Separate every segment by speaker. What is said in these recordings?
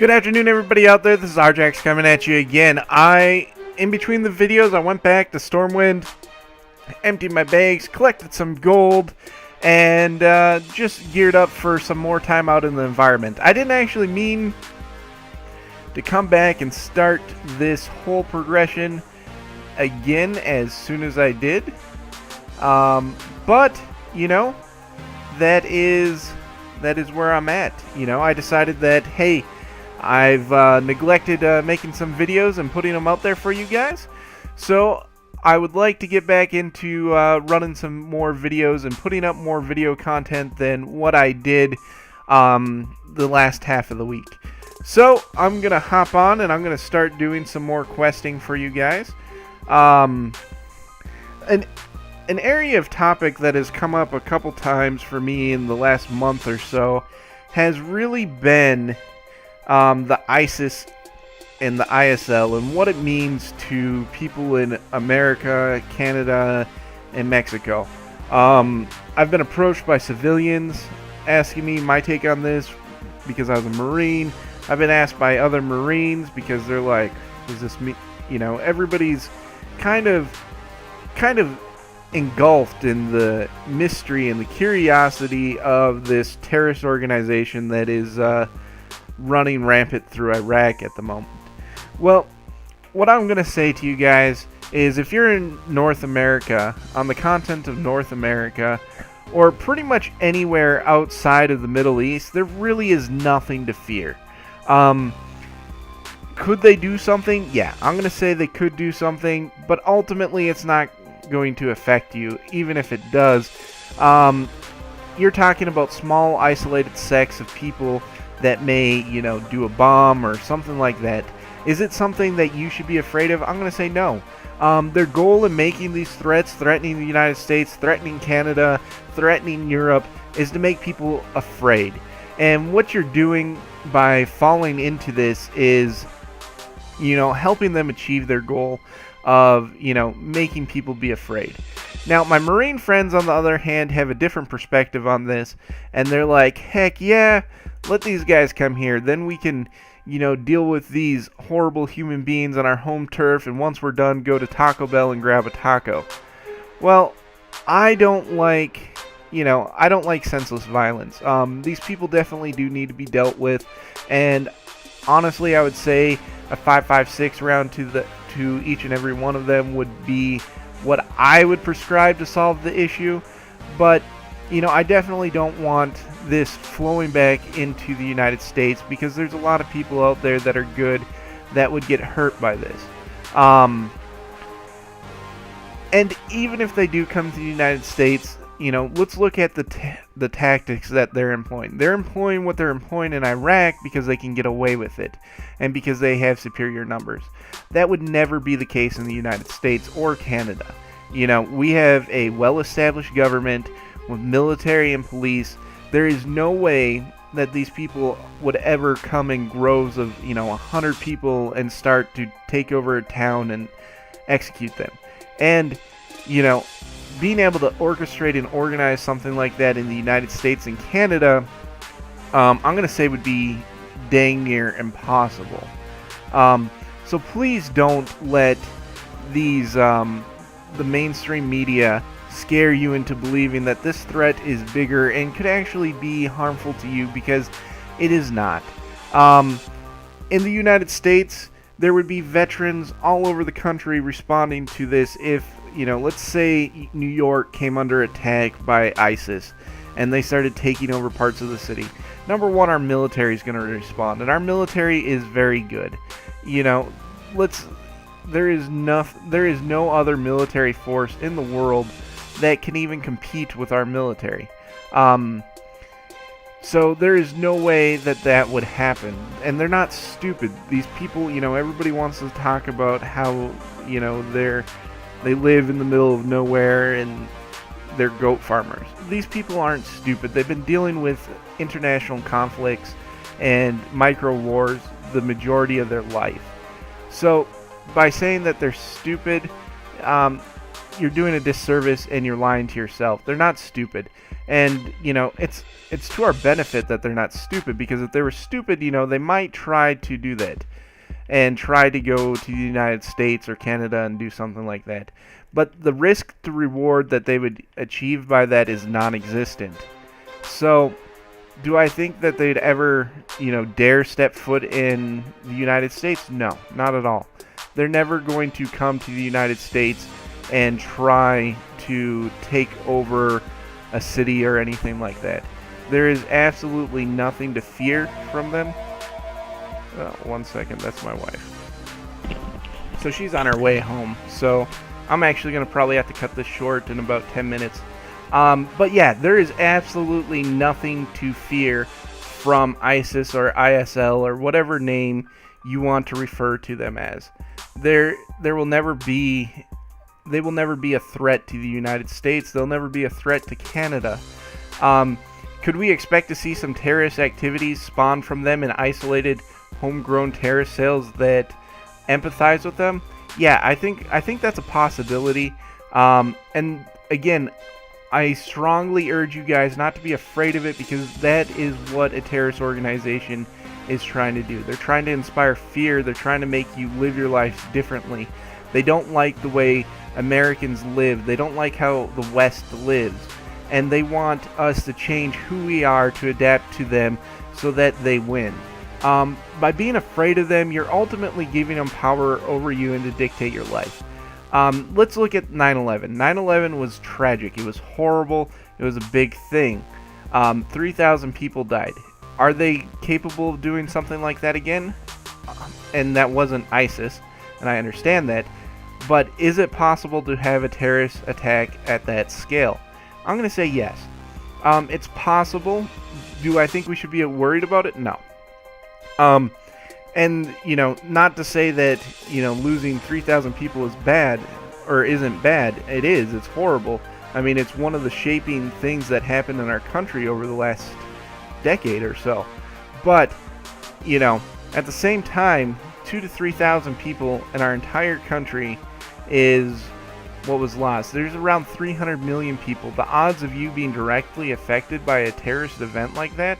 Speaker 1: Good afternoon, everybody out there. This is Arjax coming at you again. In between the videos, I went back to Stormwind, emptied my bags, collected some gold, and just geared up for some more time out in the environment. I didn't actually mean to come back and start this whole progression again as soon as I did. But, you know, that is where I'm at. You know, I decided that, hey, I've neglected making some videos and putting them out there for you guys. So I would like to get back into running some more videos and putting up more video content than what I did the last half of the week. So I'm going to hop on and I'm going to start doing some more questing for you guys. An area of topic that has come up a couple times for me in the last month or so has really been the ISIS and the ISL and what it means to people in America, Canada, and Mexico. I've been approached by civilians asking me my take on this because I was a Marine. I've been asked by other Marines because they're like, does this mean, you know, everybody's kind of engulfed in the mystery and the curiosity of this terrorist organization that is running rampant through Iraq at the moment. Well, what I'm going to say to you guys is if you're in North America, on the continent of North America, or pretty much anywhere outside of the Middle East, there really is nothing to fear. Could they do something? Yeah, I'm going to say they could do something, but ultimately it's not going to affect you, even if it does. You're talking about small, isolated sects of people that may, you know, do a bomb or something like that. Is it something that you should be afraid of? I'm going to say no. Their goal in making these threats, threatening the United States, threatening Canada, threatening Europe, is to make people afraid. And what you're doing by falling into this is, you know, helping them achieve their goal of, you know, making people be afraid. Now, my Marine friends, on the other hand, have a different perspective on this, and they're like, heck yeah, let these guys come here, then we can, you know, deal with these horrible human beings on our home turf, and once we're done, go to Taco Bell and grab a taco. Well, I don't like, you know, I don't like senseless violence. These people definitely do need to be dealt with, and honestly, I would say a 5.56 round to each and every one of them would be what I would prescribe to solve the issue. But, you know, I definitely don't want this flowing back into the United States because there's a lot of people out there that are good that would get hurt by this. And even if they do come to the United States, you know, let's look at the tactics that they're employing. They're employing what they're employing in Iraq because they can get away with it and because they have superior numbers. That would never be the case in the United States or Canada. You know, we have a well-established government with military and police. There is no way that these people would ever come in groves of, you know, 100 people and start to take over a town and execute them. And, you know, being able to orchestrate and organize something like that in the United States and Canada, I'm going to say would be dang near impossible. So please don't let these, the mainstream media scare you into believing that this threat is bigger and could actually be harmful to you, because it is not. In the United States, there would be veterans all over the country responding to this if, you know, let's say New York came under attack by ISIS and they started taking over parts of the city. Number one, our military is going to respond, and our military is very good. You know, there is no other military force in the world that can even compete with our military. So there is no way that would happen. And they're not stupid. These people, you know, everybody wants to talk about how, you know, they live in the middle of nowhere and they're goat farmers. These people aren't stupid. They've been dealing with international conflicts and micro wars the majority of their life. So by saying that they're stupid, you're doing a disservice and you're lying to yourself. They're not stupid. And it's to our benefit that they're not stupid, because if they were stupid, they might try to do that and try to go to the United States or Canada and do something like that. But the risk to reward that they would achieve by that is non-existent. So, do I think that they'd ever, dare step foot in the United States? No, not at all. They're never going to come to the United States and try to take over a city or anything like that. There is absolutely nothing to fear from them. Oh, 1 second, that's my wife. So she's on her way home. So I'm actually going to probably have to cut this short in about 10 minutes. But yeah, there is absolutely nothing to fear from ISIS or ISL or whatever name you want to refer to them as. They will never be a threat to the United States. They'll never be a threat to Canada. Could we expect to see some terrorist activities spawn from them in isolated, homegrown terrorist cells that empathize with them? Yeah, I think that's a possibility. And again, I strongly urge you guys not to be afraid of it, because that is what a terrorist organization is trying to do. They're trying to inspire fear. They're trying to make you live your life differently. They don't like the way Americans live. They don't like how the West lives. And they want us to change who we are to adapt to them so that they win. By being afraid of them, you're ultimately giving them power over you and to dictate your life. Let's look at 9/11. 9/11 was tragic. It was horrible. It was a big thing. 3,000 people died. Are they capable of doing something like that again? And that wasn't ISIS, and I understand that. But is it possible to have a terrorist attack at that scale? I'm going to say yes. It's possible. Do I think we should be worried about it? No. And, not to say that, losing 3,000 people is bad or isn't bad. It is. It's horrible. I mean, it's one of the shaping things that happened in our country over the last decade or so. But, at the same time, 2,000 to 3,000 people in our entire country is what was lost. There's around 300 million people. The odds of you being directly affected by a terrorist event like that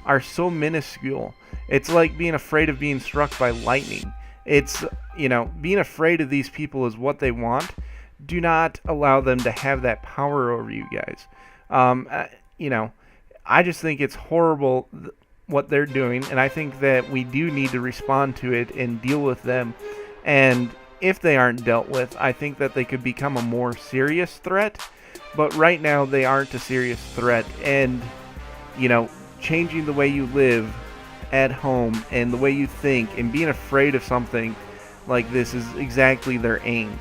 Speaker 1: are so minuscule. It's like being afraid of being struck by lightning. It's, being afraid of these people is what they want. Do not allow them to have that power over you guys. I just think it's horrible what they're doing, and I think that we do need to respond to it and deal with them. And if they aren't dealt with, I think that they could become a more serious threat. But right now, they aren't a serious threat. And, changing the way you live at home and the way you think and being afraid of something like this is exactly their aim.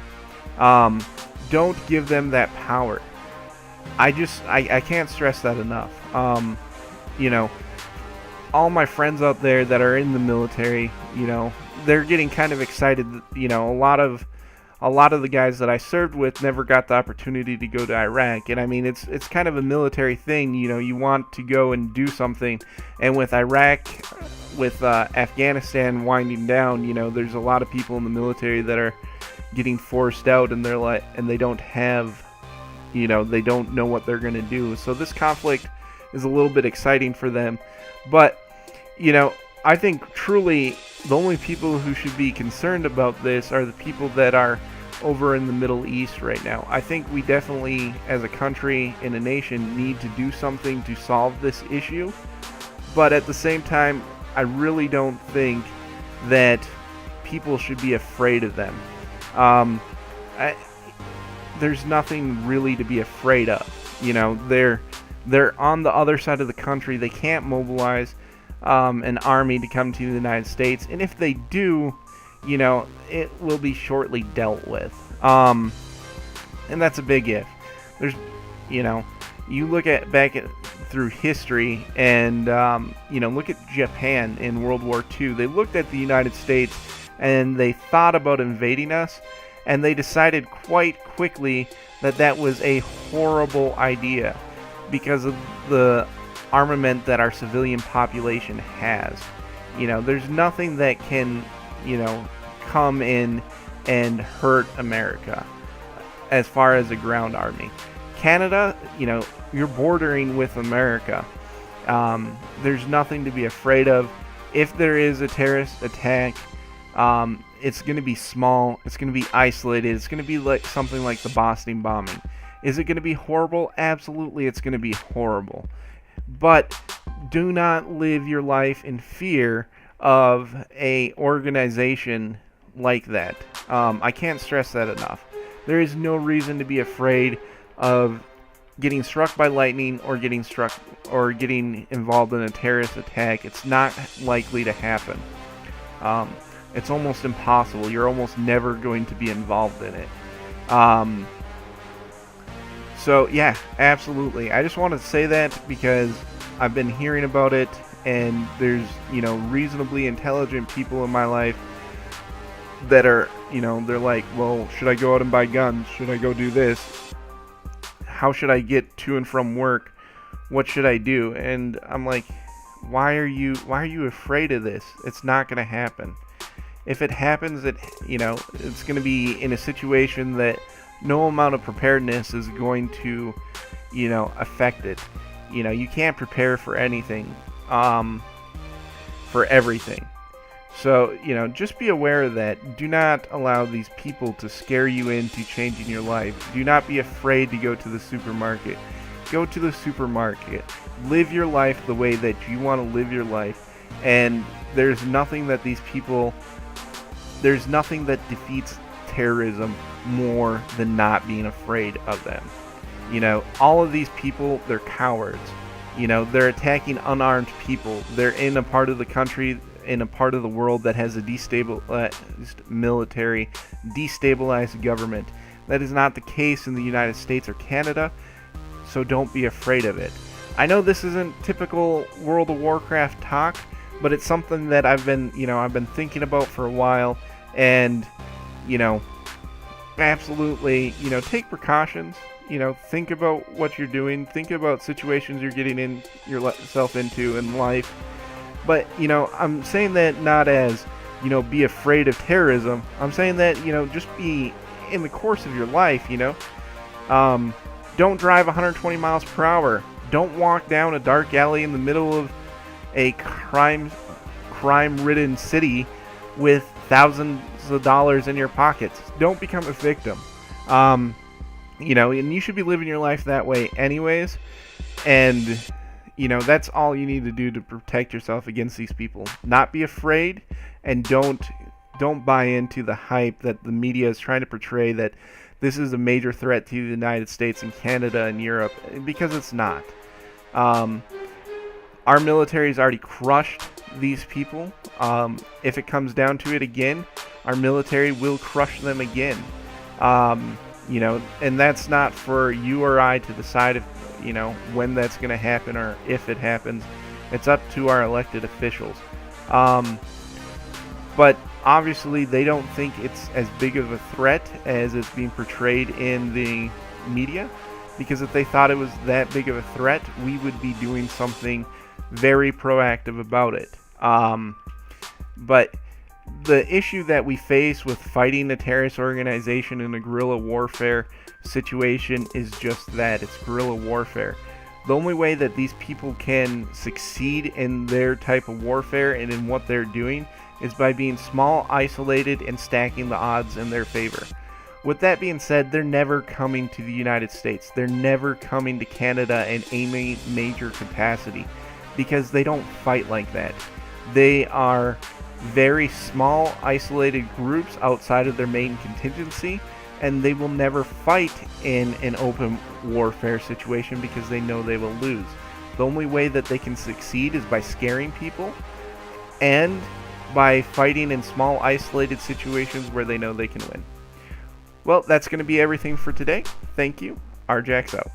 Speaker 1: Don't give them that power. I can't stress that enough. All my friends out there that are in the military, they're getting kind of excited. A lot of the guys that I served with never got the opportunity to go to Iraq, and I mean it's kind of a military thing. You want to go and do something, and with Iraq, with Afghanistan winding down, there's a lot of people in the military that are getting forced out, and they don't have, they don't know what they're going to do. So this conflict is a little bit exciting for them, but I think truly the only people who should be concerned about this are the people that are over in the Middle East right now. I think we definitely, as a country and a nation, need to do something to solve this issue. But at the same time, I really don't think that people should be afraid of them. There's nothing really to be afraid of. They're on the other side of the country. They can't mobilize an army to come to the United States, and if they do, it will be shortly dealt with. And that's a big if. There's, you look through history, and look at Japan in World War II. They looked at the United States and they thought about invading us, and they decided quite quickly that that was a horrible idea because of the armament that our civilian population has. There's nothing that can, come in and hurt America as far as a ground army. Canada, you're bordering with America. There's nothing to be afraid of. If there is a terrorist attack, it's going to be small. It's going to be isolated. It's going to be like something like the Boston bombing. Is it going to be horrible? Absolutely, it's going to be horrible. But do not live your life in fear of a organization like that. I can't stress that enough. There is no reason to be afraid of getting struck by lightning or getting involved in a terrorist attack. It's not likely to happen. It's almost impossible. You're almost never going to be involved in it. So yeah, absolutely. I just wanted to say that because I've been hearing about it, and there's reasonably intelligent people in my life that are they're like, well, should I go out and buy guns? Should I go do this? How should I get to and from work? What should I do? And I'm like, why are you afraid of this? It's not going to happen. If it happens, it's going to be in a situation that no amount of preparedness is going to, affect it. You can't prepare for anything, for everything. So, just be aware of that. Do not allow these people to scare you into changing your life. Do not be afraid to go to the supermarket. Go to the supermarket. Live your life the way that you want to live your life. And there's nothing that defeats terrorism more than not being afraid of them. All of these people, they're cowards. They're attacking unarmed people. They're in a part of the country, in a part of the world that has a destabilized military, destabilized government. That is not the case in the United States or Canada, so don't be afraid of it. I know this isn't typical World of Warcraft talk, but it's something that I've been thinking about for a while, and absolutely, take precautions. Think about what you're doing. Think about situations you're getting yourself into in life. But, I'm saying that not as, be afraid of terrorism. I'm saying that, just be in the course of your life, don't drive 120 miles per hour. Don't walk down a dark alley in the middle of a crime-ridden city with thousands of dollars in your pockets. Don't become a victim. And you should be living your life that way anyways. And that's all you need to do to protect yourself against these people. Not be afraid, and don't buy into the hype that the media is trying to portray that this is a major threat to the United States and Canada and Europe, because it's not. Our military has already crushed these people. If it comes down to it again, our military will crush them again. And that's not for you or I to decide if, when that's going to happen or if it happens. It's up to our elected officials. But obviously they don't think it's as big of a threat as it's being portrayed in the media, because if they thought it was that big of a threat, we would be doing something very proactive about it. But the issue that we face with fighting a terrorist organization in a guerrilla warfare situation is just that. It's guerrilla warfare. The only way that these people can succeed in their type of warfare and in what they're doing is by being small, isolated, and stacking the odds in their favor. With that being said, they're never coming to the United States. They're never coming to Canada in any major capacity, because they don't fight like that. They are very small, isolated groups outside of their main contingency, and they will never fight in an open warfare situation because they know they will lose. The only way that they can succeed is by scaring people and by fighting in small, isolated situations where they know they can win. Well, that's going to be everything for today. Thank you. Arjax out.